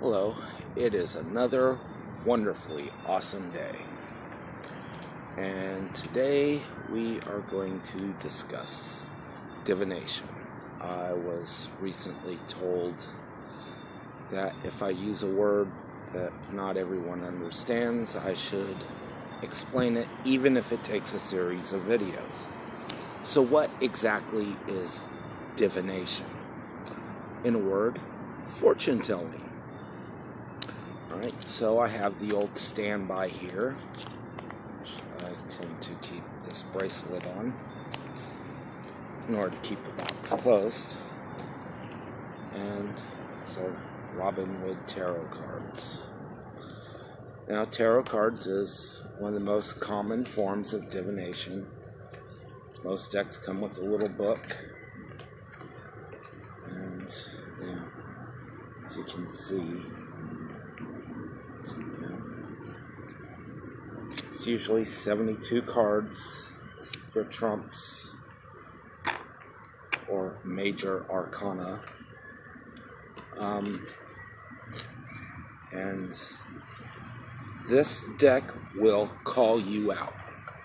Hello, it is another wonderfully awesome day, and today we are going to discuss divination. I was recently told that if I use a word that not everyone understands, I should explain it, even if it takes a series of videos. So what exactly is divination? In a word, fortune telling. Alright, so I have the old standby here, which I tend to keep this bracelet on in order to keep the box closed. And so Robin Hood tarot cards. Now, tarot cards is one of the most common forms of divination. Most decks come with a little book, and as you can see, it's usually 72 cards for trumps or major arcana. And this deck will call you out.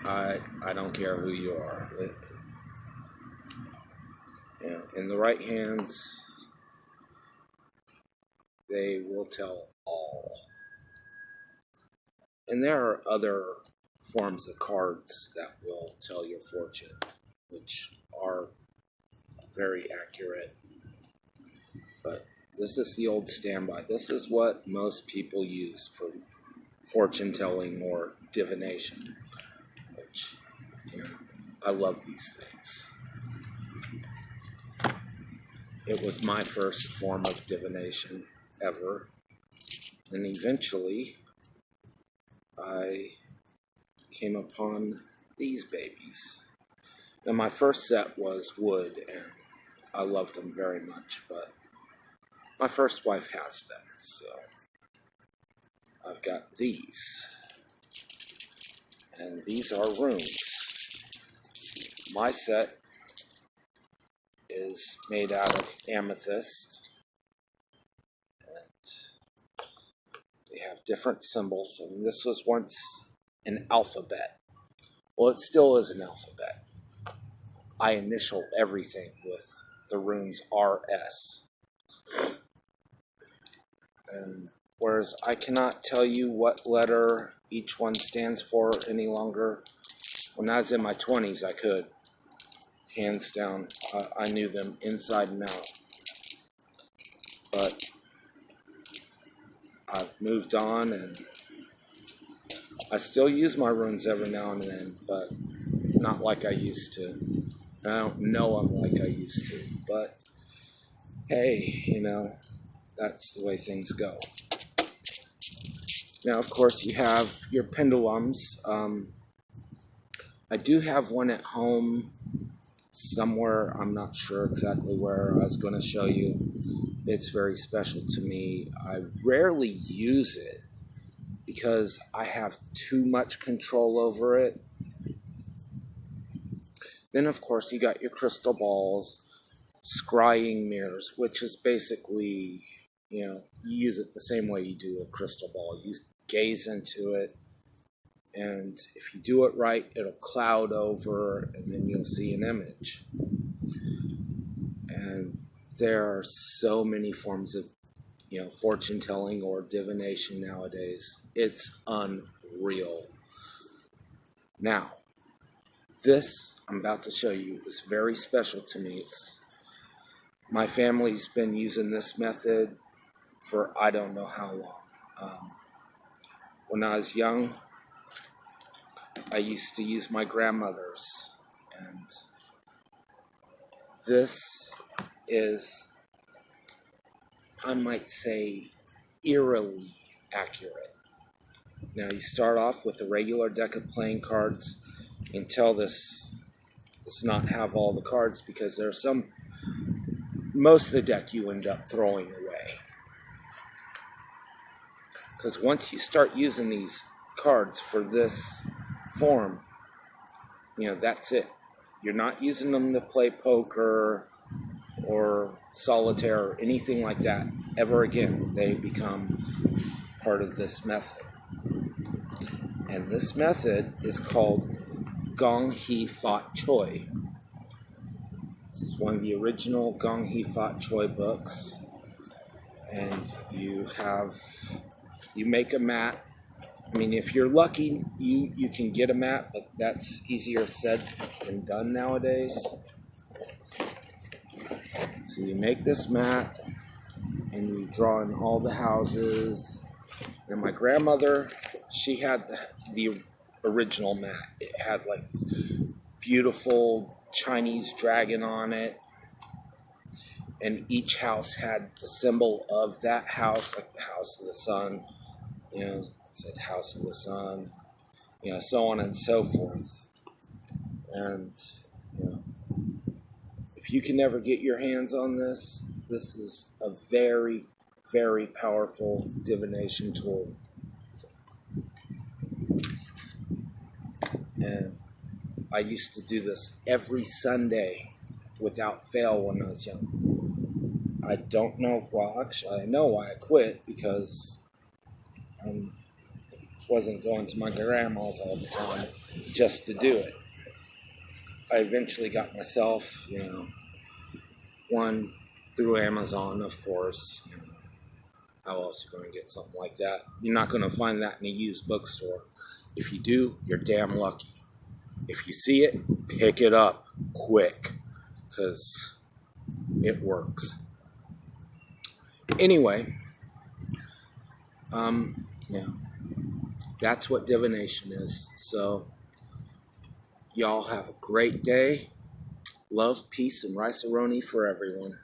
I don't care who you are. In the right hands, they will tell all. And there are other forms of cards that will tell your fortune, which are very accurate. But this is the old standby. This is what most people use for fortune telling or divination, which, I love these things. It was my first form of divination ever, and eventually I came upon these babies. Now, my first set was wood, and I loved them very much, but my first wife has them, so I've got these. And these are runes. My set is made out of amethyst, and they have different symbols, and this was once an alphabet. Well, it still is an alphabet. I initial everything with the runes RS. And whereas I cannot tell you what letter each one stands for any longer, when I was in my 20s, I could. Hands down, I knew them inside and out. But I've moved on, and I still use my runes every now and then, but not like I used to. I don't know them like I used to, but hey, that's the way things go. Now, of course, you have your pendulums. I do have one at home somewhere. I'm not sure exactly where. I was going to show you. It's very special to me. I rarely use it because I have too much control over it. Then, of course, you got your crystal balls, scrying mirrors, which is basically, you use it the same way you do a crystal ball. You gaze into it, and if you do it right, it'll cloud over, and then you'll see an image. And there are so many forms of, fortune telling or divination nowadays. It's unreal. Now, this I'm about to show you is very special to me. My family's been using this method for I don't know how long. When I was young, I used to use my grandmother's, and this is, I might say, eerily accurate. Now, you start off with a regular deck of playing cards. You can tell this does not have all the cards because there are most of the deck you end up throwing away. Because once you start using these cards for this form, that's it. You're not using them to play poker or solitaire, or anything like that ever again. They become part of this method. And this method is called Gong He Fat Choi. It's one of the original Gong He Fat Choi books. And you make a mat. I mean, if you're lucky, you can get a mat, but that's easier said than done nowadays. So you make this mat, and you draw in all the houses. And my grandmother, she had the original mat. It had like this beautiful Chinese dragon on it. And each house had the symbol of that house, like the house of the sun, said house of the sun, so on and so forth. And, if you can never get your hands on this, this is a very, very powerful divination tool. And I used to do this every Sunday without fail when I was young. I don't know, well, actually, I know why I quit, because I wasn't going to my grandma's all the time just to do it. I eventually got myself, one through Amazon, of course. How else are you going to get something like that? You're not going to find that in a used bookstore. If you do, you're damn lucky. If you see it, pick it up quick, because it works. Anyway, that's what divination is. So, y'all have a great day. Love, peace, and rice-a-roni for everyone.